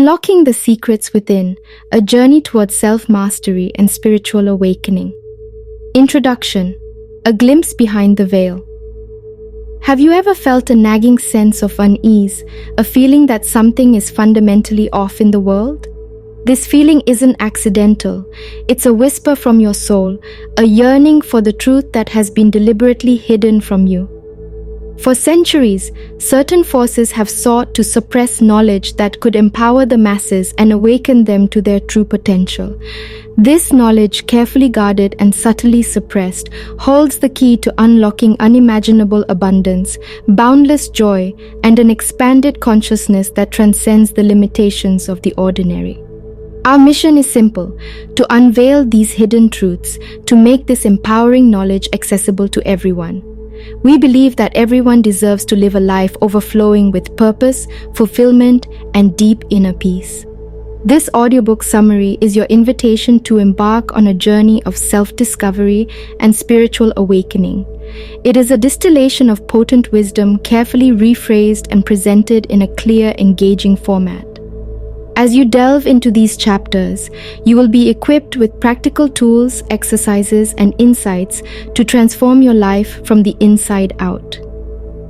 Unlocking the Secrets Within, a journey towards self-mastery and spiritual awakening. Introduction, a glimpse behind the veil. Have you ever felt a nagging sense of unease, a feeling that something is fundamentally off in the world? This feeling isn't accidental. It's a whisper from your soul, a yearning for the truth that has been deliberately hidden from you. For centuries, certain forces have sought to suppress knowledge that could empower the masses and awaken them to their true potential. This knowledge, carefully guarded and subtly suppressed, holds the key to unlocking unimaginable abundance, boundless joy, and an expanded consciousness that transcends the limitations of the ordinary. Our mission is simple: to unveil these hidden truths, to make this empowering knowledge accessible to everyone. We believe that everyone deserves to live a life overflowing with purpose, fulfillment, and deep inner peace. This audiobook summary is your invitation to embark on a journey of self-discovery and spiritual awakening. It is a distillation of potent wisdom, carefully rephrased and presented in a clear, engaging format. As you delve into these chapters, you will be equipped with practical tools, exercises, and insights to transform your life from the inside out.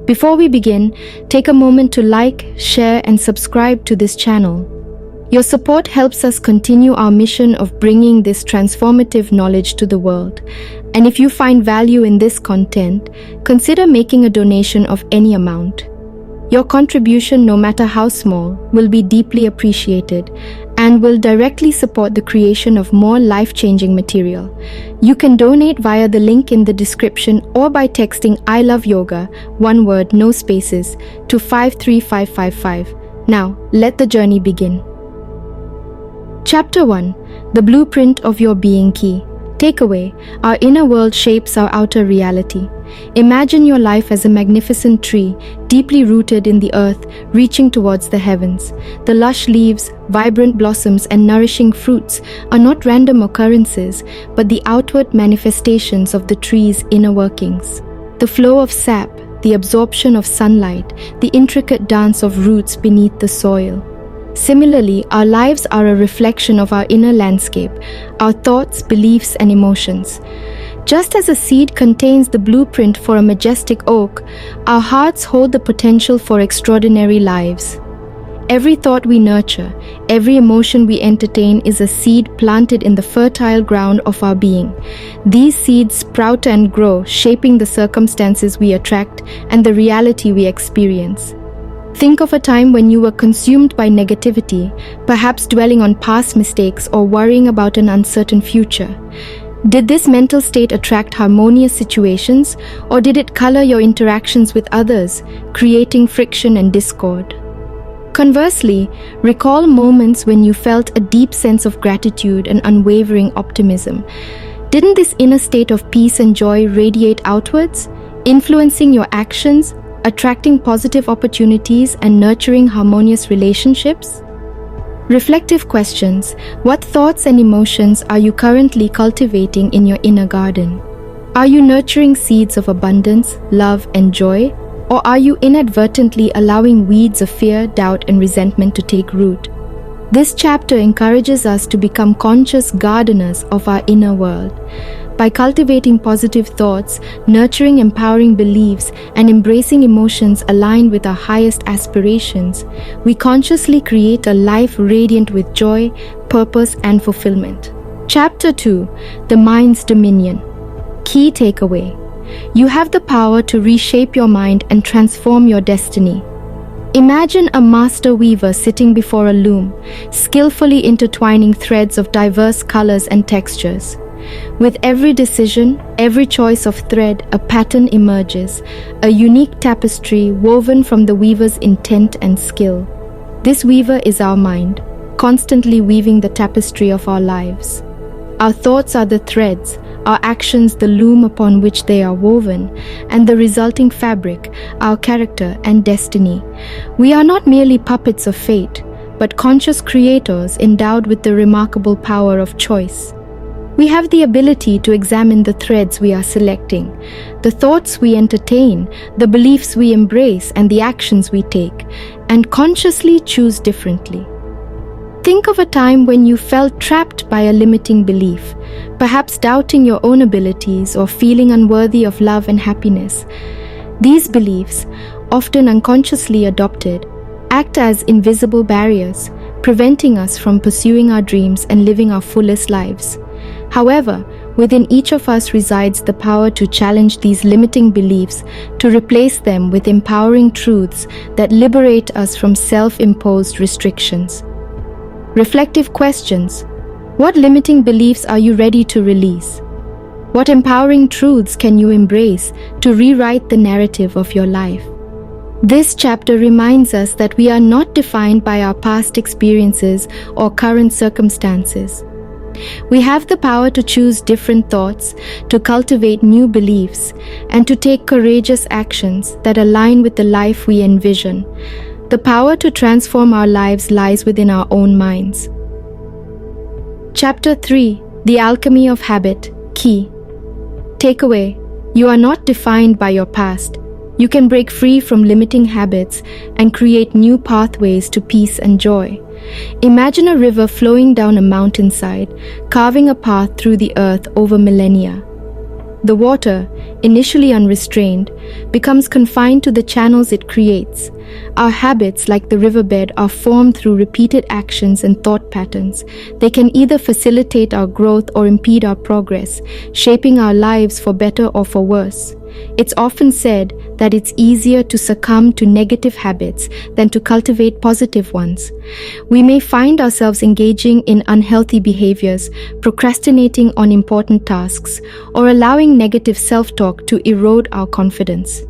Before we begin, take a moment to like, share, and subscribe to this channel. Your support helps us continue our mission of bringing this transformative knowledge to the world. And if you find value in this content, consider making a donation of any amount. Your contribution, no matter how small, will be deeply appreciated and will directly support the creation of more life-changing material. You can donate via the link in the description or by texting "I love yoga," one word, no spaces, to 53555. Now, let the journey begin. Chapter 1. The Blueprint of Your Being Key. Takeaway: our inner world shapes our outer reality. Imagine your life as a magnificent tree, deeply rooted in the earth, reaching towards the heavens. The lush leaves, vibrant blossoms, and nourishing fruits are not random occurrences, but the outward manifestations of the tree's inner workings. The flow of sap, the absorption of sunlight, the intricate dance of roots beneath the soil. Similarly, our lives are a reflection of our inner landscape, our thoughts, beliefs, and emotions. Just as a seed contains the blueprint for a majestic oak, our hearts hold the potential for extraordinary lives. Every thought we nurture, every emotion we entertain is a seed planted in the fertile ground of our being. These seeds sprout and grow, shaping the circumstances we attract and the reality we experience. Think of a time when you were consumed by negativity, perhaps dwelling on past mistakes or worrying about an uncertain future. Did this mental state attract harmonious situations, or did it color your interactions with others, creating friction and discord? Conversely, recall moments when you felt a deep sense of gratitude and unwavering optimism. Didn't this inner state of peace and joy radiate outwards, influencing your actions, attracting positive opportunities, and nurturing harmonious relationships? Reflective questions: what thoughts and emotions are you currently cultivating in your inner garden? Are you nurturing seeds of abundance, love, and joy? Or are you inadvertently allowing weeds of fear, doubt, and resentment to take root? This chapter encourages us to become conscious gardeners of our inner world. By cultivating positive thoughts, nurturing empowering beliefs, and embracing emotions aligned with our highest aspirations, we consciously create a life radiant with joy, purpose, and fulfillment. Chapter 2. The Mind's Dominion. Key takeaway: you have the power to reshape your mind and transform your destiny. Imagine a master weaver sitting before a loom, skillfully intertwining threads of diverse colors and textures. With every decision, every choice of thread, a pattern emerges, a unique tapestry woven from the weaver's intent and skill. This weaver is our mind, constantly weaving the tapestry of our lives. Our thoughts are the threads, our actions the loom upon which they are woven, and the resulting fabric, our character and destiny. We are not merely puppets of fate, but conscious creators endowed with the remarkable power of choice. We have the ability to examine the threads we are selecting, the thoughts we entertain, the beliefs we embrace, and the actions we take, and consciously choose differently. Think of a time when you felt trapped by a limiting belief, perhaps doubting your own abilities or feeling unworthy of love and happiness. These beliefs, often unconsciously adopted, act as invisible barriers, preventing us from pursuing our dreams and living our fullest lives. However, within each of us resides the power to challenge these limiting beliefs, to replace them with empowering truths that liberate us from self-imposed restrictions. Reflective questions. What limiting beliefs are you ready to release? What empowering truths can you embrace to rewrite the narrative of your life? This chapter reminds us that we are not defined by our past experiences or current circumstances. We have the power to choose different thoughts, to cultivate new beliefs, and to take courageous actions that align with the life we envision. The power to transform our lives lies within our own minds. Chapter 3: The Alchemy of Habit. Key takeaway: you are not defined by your past. You can break free from limiting habits and create new pathways to peace and joy. Imagine a river flowing down a mountainside, carving a path through the earth over millennia. The water, initially unrestrained, becomes confined to the channels it creates. Our habits, like the riverbed, are formed through repeated actions and thought patterns. They can either facilitate our growth or impede our progress, shaping our lives for better or for worse. It's often said that it's easier to succumb to negative habits than to cultivate positive ones. We may find ourselves engaging in unhealthy behaviors, procrastinating on important tasks, or allowing negative self-talk to erode our confidence.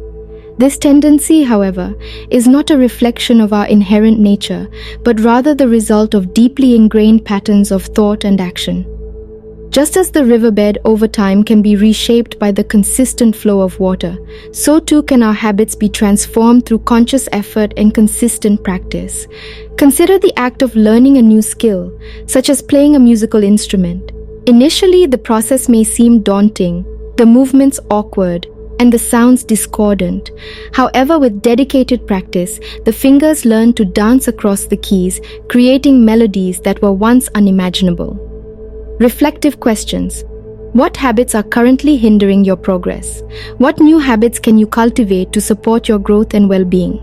This tendency, however, is not a reflection of our inherent nature, but rather the result of deeply ingrained patterns of thought and action. Just as the riverbed over time can be reshaped by the consistent flow of water, so too can our habits be transformed through conscious effort and consistent practice. Consider the act of learning a new skill, such as playing a musical instrument. Initially, the process may seem daunting, the movements awkward, and the sounds discordant. However, with dedicated practice, the fingers learn to dance across the keys, creating melodies that were once unimaginable. Reflective questions. What habits are currently hindering your progress? What new habits can you cultivate to support your growth and well-being?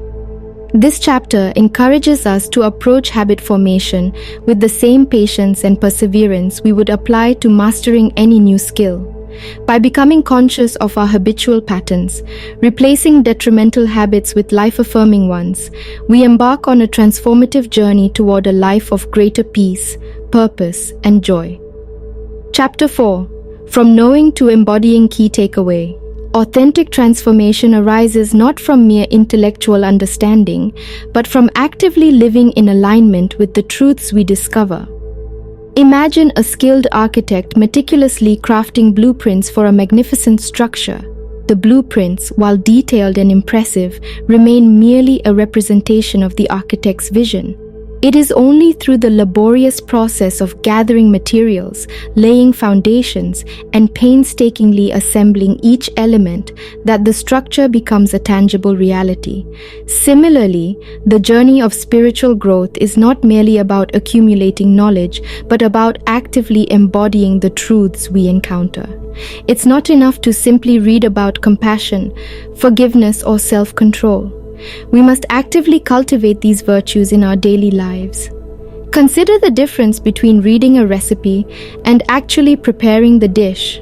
This chapter encourages us to approach habit formation with the same patience and perseverance we would apply to mastering any new skill. By becoming conscious of our habitual patterns, replacing detrimental habits with life-affirming ones, we embark on a transformative journey toward a life of greater peace, purpose, and joy. Chapter 4: From Knowing to Embodying. Key takeaway: authentic transformation arises not from mere intellectual understanding, but from actively living in alignment with the truths we discover. Imagine a skilled architect meticulously crafting blueprints for a magnificent structure. The blueprints, while detailed and impressive, remain merely a representation of the architect's vision. It is only through the laborious process of gathering materials, laying foundations, and painstakingly assembling each element that the structure becomes a tangible reality. Similarly, the journey of spiritual growth is not merely about accumulating knowledge, but about actively embodying the truths we encounter. It's not enough to simply read about compassion, forgiveness, or self-control. We must actively cultivate these virtues in our daily lives. Consider the difference between reading a recipe and actually preparing the dish.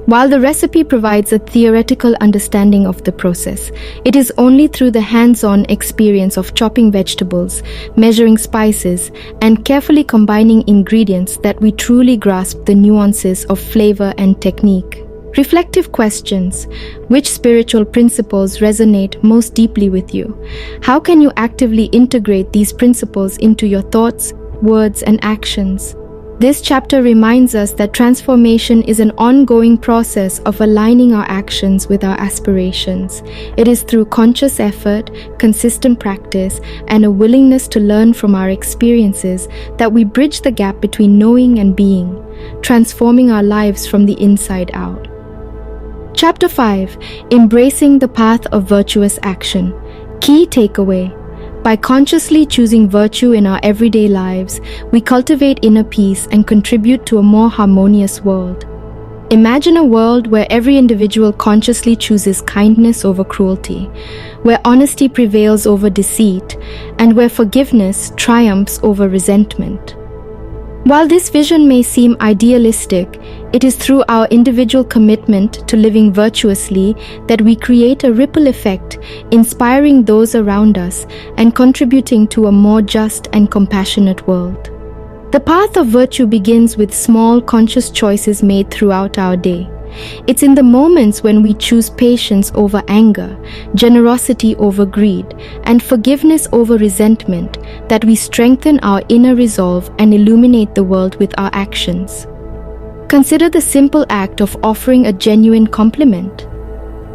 While the recipe provides a theoretical understanding of the process, it is only through the hands-on experience of chopping vegetables, measuring spices, and carefully combining ingredients that we truly grasp the nuances of flavor and technique. Reflective questions. Which spiritual principles resonate most deeply with you? How can you actively integrate these principles into your thoughts, words, and actions? This chapter reminds us that transformation is an ongoing process of aligning our actions with our aspirations. It is through conscious effort, consistent practice, and a willingness to learn from our experiences that we bridge the gap between knowing and being, transforming our lives from the inside out. Chapter 5: Embracing the Path of Virtuous Action. Key takeaway: By consciously choosing virtue in our everyday lives, we cultivate inner peace and contribute to a more harmonious world. Imagine a world where every individual consciously chooses kindness over cruelty, where honesty prevails over deceit, and where forgiveness triumphs over resentment. While this vision may seem idealistic, it is through our individual commitment to living virtuously that we create a ripple effect, inspiring those around us and contributing to a more just and compassionate world. The path of virtue begins with small, conscious choices made throughout our day. It's in the moments when we choose patience over anger, generosity over greed, and forgiveness over resentment that we strengthen our inner resolve and illuminate the world with our actions. Consider the simple act of offering a genuine compliment.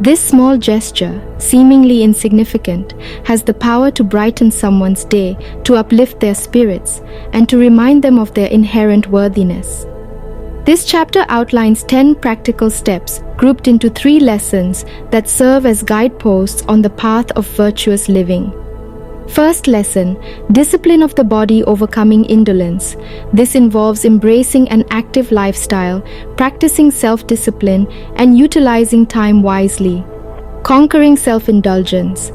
This small gesture, seemingly insignificant, has the power to brighten someone's day, to uplift their spirits, and to remind them of their inherent worthiness. This chapter outlines 10 practical steps grouped into 3 lessons that serve as guideposts on the path of virtuous living. First lesson, discipline of the body overcoming indolence. This involves embracing an active lifestyle, practicing self-discipline, and utilizing time wisely. Conquering self-indulgence.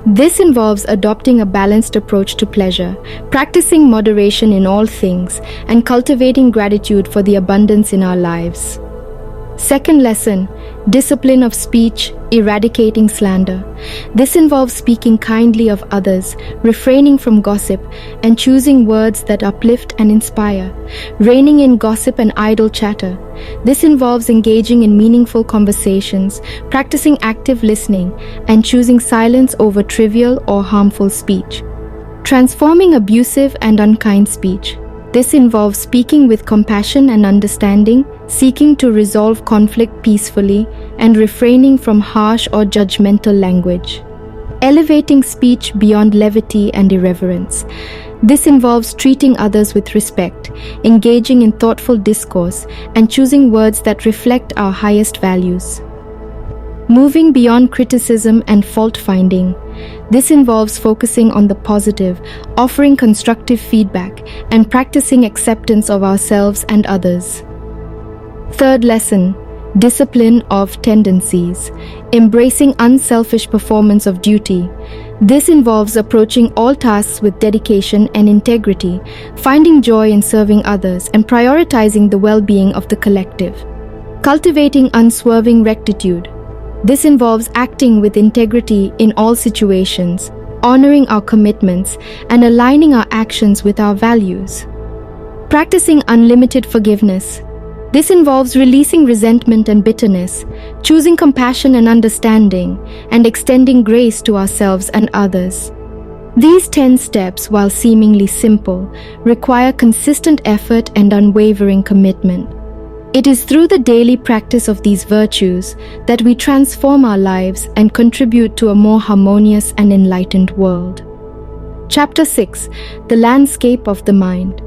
This involves adopting a balanced approach to pleasure, practicing moderation in all things, and cultivating gratitude for the abundance in our lives. Second lesson, discipline of speech, eradicating slander. This involves speaking kindly of others, refraining from gossip, and choosing words that uplift and inspire. Reining in gossip and idle chatter. This involves engaging in meaningful conversations, practicing active listening, and choosing silence over trivial or harmful speech. Transforming abusive and unkind speech. This involves speaking with compassion and understanding, seeking to resolve conflict peacefully, and refraining from harsh or judgmental language. Elevating speech beyond levity and irreverence. This involves treating others with respect, engaging in thoughtful discourse, and choosing words that reflect our highest values. Moving beyond criticism and fault-finding. This involves focusing on the positive, offering constructive feedback, and practicing acceptance of ourselves and others. Third lesson, discipline of tendencies. Embracing unselfish performance of duty. This involves approaching all tasks with dedication and integrity, finding joy in serving others, and prioritizing the well-being of the collective. Cultivating unswerving rectitude. This involves acting with integrity in all situations, honoring our commitments, and aligning our actions with our values. Practicing unlimited forgiveness. This involves releasing resentment and bitterness, choosing compassion and understanding, and extending grace to ourselves and others. These 10 steps, while seemingly simple, require consistent effort and unwavering commitment. It is through the daily practice of these virtues that we transform our lives and contribute to a more harmonious and enlightened world. Chapter 6. The Landscape of the Mind.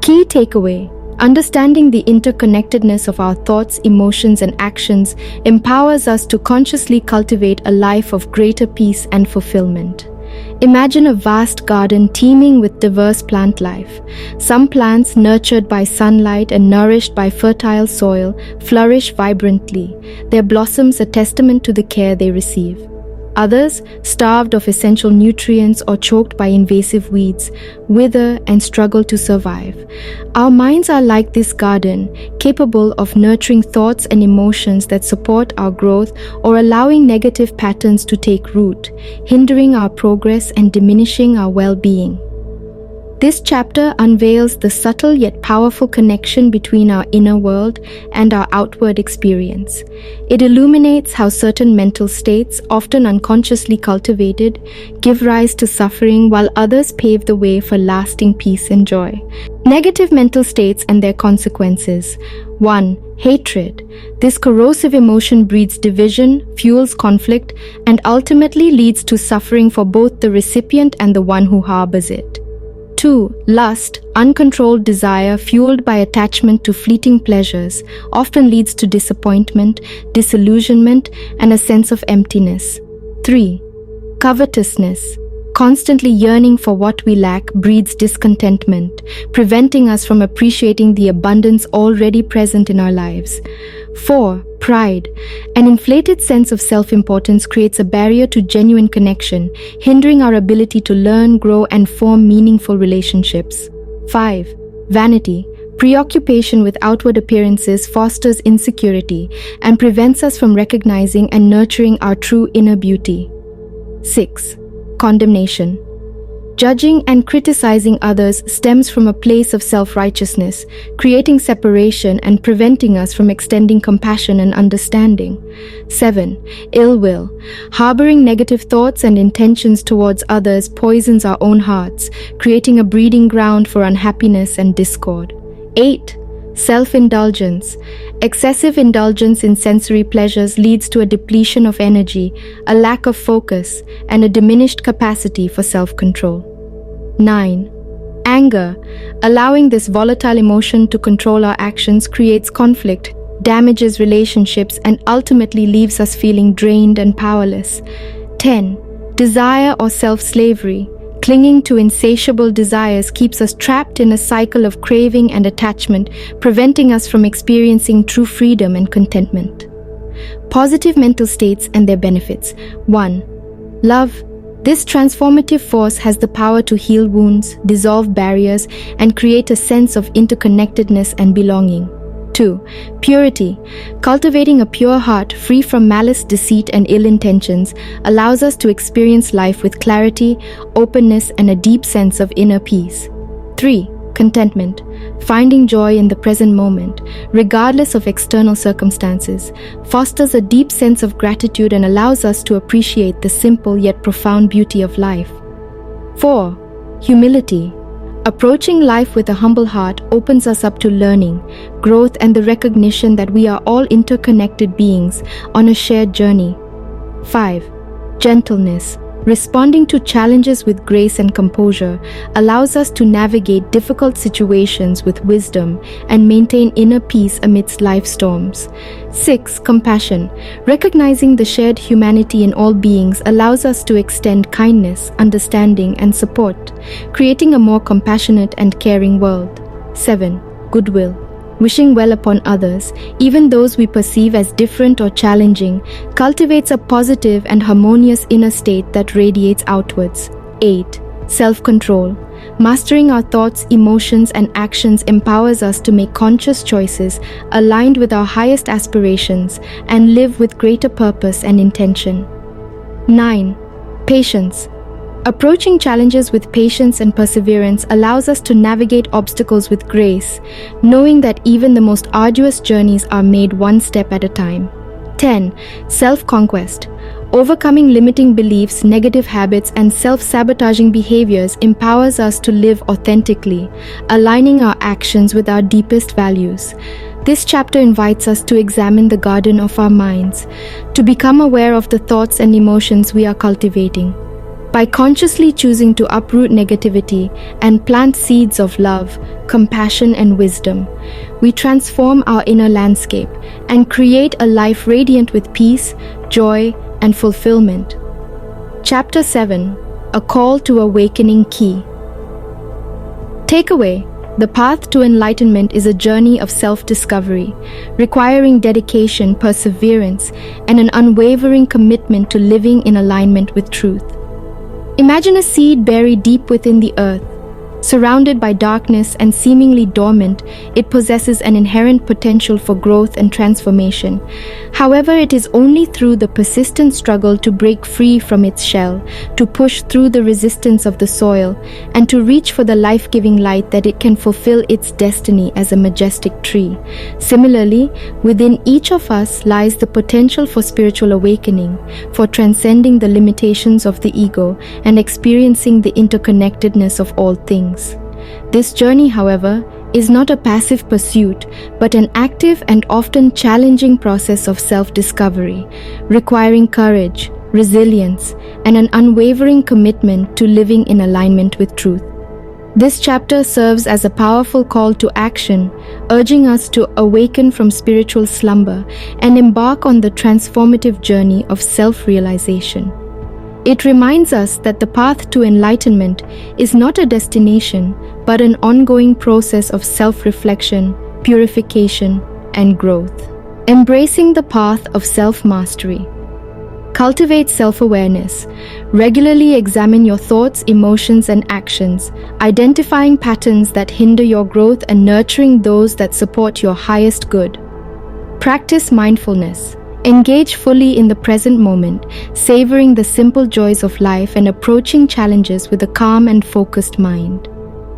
Key takeaway: understanding the interconnectedness of our thoughts, emotions, and actions empowers us to consciously cultivate a life of greater peace and fulfillment. Imagine a vast garden teeming with diverse plant life. Some plants, nurtured by sunlight and nourished by fertile soil, flourish vibrantly, their blossoms a testament to the care they receive. Others, starved of essential nutrients or choked by invasive weeds, wither and struggle to survive. Our minds are like this garden, capable of nurturing thoughts and emotions that support our growth or allowing negative patterns to take root, hindering our progress and diminishing our well-being. This chapter unveils the subtle yet powerful connection between our inner world and our outward experience. It illuminates how certain mental states, often unconsciously cultivated, give rise to suffering while others pave the way for lasting peace and joy. Negative mental states and their consequences. 1. Hatred. This corrosive emotion breeds division, fuels conflict, and ultimately leads to suffering for both the recipient and the one who harbors it. 2. Lust, uncontrolled desire fueled by attachment to fleeting pleasures, often leads to disappointment, disillusionment, and a sense of emptiness. 3. Covetousness, constantly yearning for what we lack breeds discontentment, preventing us from appreciating the abundance already present in our lives. 4. Pride. An inflated sense of self-importance creates a barrier to genuine connection, hindering our ability to learn, grow, and form meaningful relationships. 5. Vanity. Preoccupation with outward appearances fosters insecurity and prevents us from recognizing and nurturing our true inner beauty. 6. Condemnation. Judging and criticizing others stems from a place of self-righteousness, creating separation and preventing us from extending compassion and understanding. 7. Ill will. Harboring negative thoughts and intentions towards others poisons our own hearts, creating a breeding ground for unhappiness and discord. 8. Self-indulgence. Excessive indulgence in sensory pleasures leads to a depletion of energy, a lack of focus, and a diminished capacity for self-control. 9. Anger. Allowing this volatile emotion to control our actions creates conflict, damages relationships, and ultimately leaves us feeling drained and powerless. 10. Desire or self-slavery. Clinging to insatiable desires keeps us trapped in a cycle of craving and attachment, preventing us from experiencing true freedom and contentment. Positive mental states and their benefits. 1. Love. This transformative force has the power to heal wounds, dissolve barriers, and create a sense of interconnectedness and belonging. 2. Purity. Cultivating a pure heart free from malice, deceit, and ill intentions allows us to experience life with clarity, openness, and a deep sense of inner peace. 3. Contentment. Finding joy in the present moment, regardless of external circumstances, fosters a deep sense of gratitude and allows us to appreciate the simple yet profound beauty of life. 4. Humility. Approaching life with a humble heart opens us up to learning, growth, and the recognition that we are all interconnected beings on a shared journey. 5. Gentleness. Responding to challenges with grace and composure allows us to navigate difficult situations with wisdom and maintain inner peace amidst life storms. 6. Compassion. Recognizing the shared humanity in all beings allows us to extend kindness, understanding, and support, creating a more compassionate and caring world. 7. Goodwill. Wishing well upon others, even those we perceive as different or challenging, cultivates a positive and harmonious inner state that radiates outwards. 8. Self-control. Mastering our thoughts, emotions, and actions empowers us to make conscious choices aligned with our highest aspirations and live with greater purpose and intention. 9. Patience. Approaching challenges with patience and perseverance allows us to navigate obstacles with grace, knowing that even the most arduous journeys are made one step at a time. 10. Self-conquest. Overcoming limiting beliefs, negative habits, and self-sabotaging behaviors empowers us to live authentically, aligning our actions with our deepest values. This chapter invites us to examine the garden of our minds, to become aware of the thoughts and emotions we are cultivating. By consciously choosing to uproot negativity and plant seeds of love, compassion, and wisdom, we transform our inner landscape and create a life radiant with peace, joy, and fulfillment. Chapter 7. A Call to Awakening Key. Takeaway: the path to enlightenment is a journey of self-discovery, requiring dedication, perseverance, and an unwavering commitment to living in alignment with truth. Imagine a seed buried deep within the earth. Surrounded by darkness and seemingly dormant, it possesses an inherent potential for growth and transformation. However, it is only through the persistent struggle to break free from its shell, to push through the resistance of the soil, and to reach for the life-giving light that it can fulfill its destiny as a majestic tree. Similarly, within each of us lies the potential for spiritual awakening, for transcending the limitations of the ego and experiencing the interconnectedness of all things. This journey, however, is not a passive pursuit, but an active and often challenging process of self-discovery, requiring courage, resilience, and an unwavering commitment to living in alignment with truth. This chapter serves as a powerful call to action, urging us to awaken from spiritual slumber and embark on the transformative journey of self-realization. It reminds us that the path to enlightenment is not a destination, but an ongoing process of self-reflection, purification, and growth. Embracing the path of self-mastery. Cultivate self-awareness. Regularly examine your thoughts, emotions, and actions, identifying patterns that hinder your growth and nurturing those that support your highest good. Practice mindfulness. Engage fully in the present moment, savoring the simple joys of life and approaching challenges with a calm and focused mind.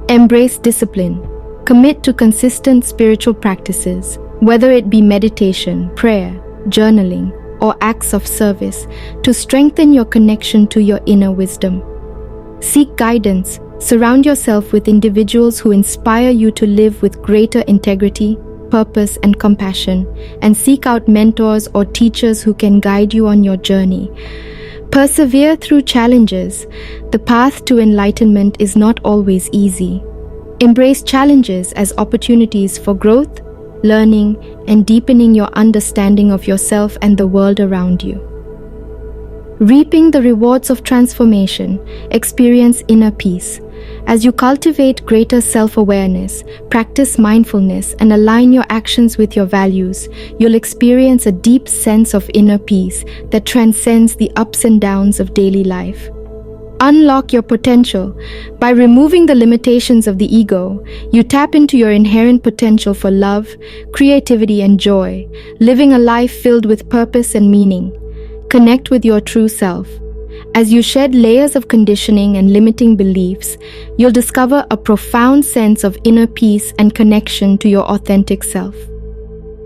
Embrace discipline. Commit to consistent spiritual practices, whether it be meditation, prayer, journaling, or acts of service, to strengthen your connection to your inner wisdom. Seek guidance. Surround yourself with individuals who inspire you to live with greater integrity, purpose, and compassion, and seek out mentors or teachers who can guide you on your journey. Persevere through challenges. The path to enlightenment is not always easy. Embrace challenges as opportunities for growth, learning, and deepening your understanding of yourself and the world around you. Reaping the rewards of transformation. Experience inner peace. As you cultivate greater self-awareness, practice mindfulness, and align your actions with your values, you'll experience a deep sense of inner peace that transcends the ups and downs of daily life. Unlock your potential. By removing the limitations of the ego, you tap into your inherent potential for love, creativity, and joy, living a life filled with purpose and meaning. Connect with your true self. As you shed layers of conditioning and limiting beliefs, you'll discover a profound sense of inner peace and connection to your authentic self.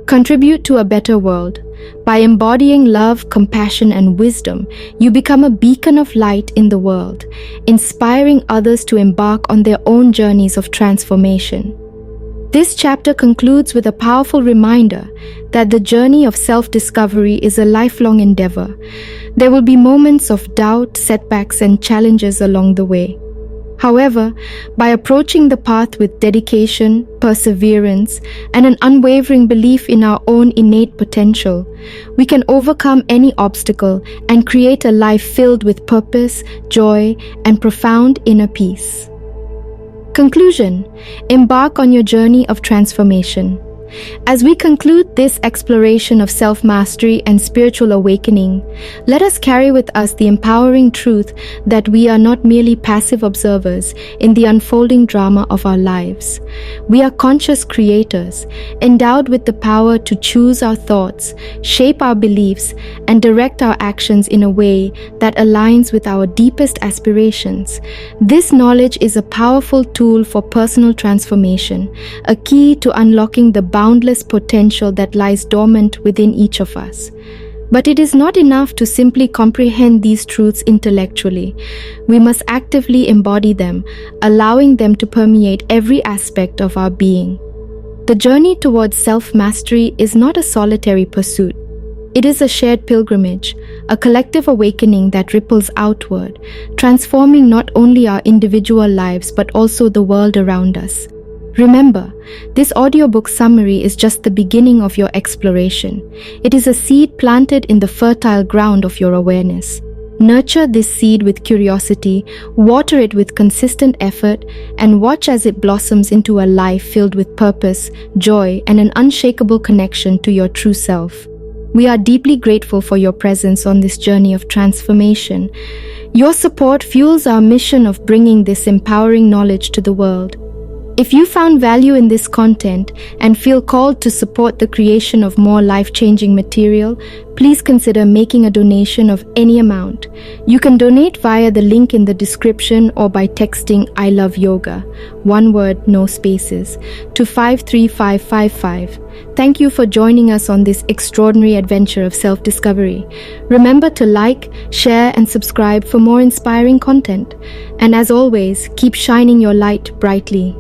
Contribute to a better world. By embodying love, compassion, and wisdom, you become a beacon of light in the world, inspiring others to embark on their own journeys of transformation. This chapter concludes with a powerful reminder that the journey of self-discovery is a lifelong endeavor. There will be moments of doubt, setbacks, and challenges along the way. However, by approaching the path with dedication, perseverance, and an unwavering belief in our own innate potential, we can overcome any obstacle and create a life filled with purpose, joy, and profound inner peace. Conclusion: embark on your journey of transformation. As we conclude this exploration of self-mastery and spiritual awakening, let us carry with us the empowering truth that we are not merely passive observers in the unfolding drama of our lives. We are conscious creators, endowed with the power to choose our thoughts, shape our beliefs, and direct our actions in a way that aligns with our deepest aspirations. This knowledge is a powerful tool for personal transformation, a key to unlocking the boundless potential that lies dormant within each of us. But it is not enough to simply comprehend these truths intellectually. We must actively embody them, allowing them to permeate every aspect of our being. The journey towards self-mastery is not a solitary pursuit. It is a shared pilgrimage, a collective awakening that ripples outward, transforming not only our individual lives but also the world around us. Remember, this audiobook summary is just the beginning of your exploration. It is a seed planted in the fertile ground of your awareness. Nurture this seed with curiosity, water it with consistent effort, and watch as it blossoms into a life filled with purpose, joy, and an unshakable connection to your true self. We are deeply grateful for your presence on this journey of transformation. Your support fuels our mission of bringing this empowering knowledge to the world. If you found value in this content and feel called to support the creation of more life-changing material, please consider making a donation of any amount. You can donate via the link in the description or by texting "I love yoga," one word, no spaces, to 53555. Thank you for joining us on this extraordinary adventure of self-discovery. Remember to like, share, and subscribe for more inspiring content. And as always, keep shining your light brightly.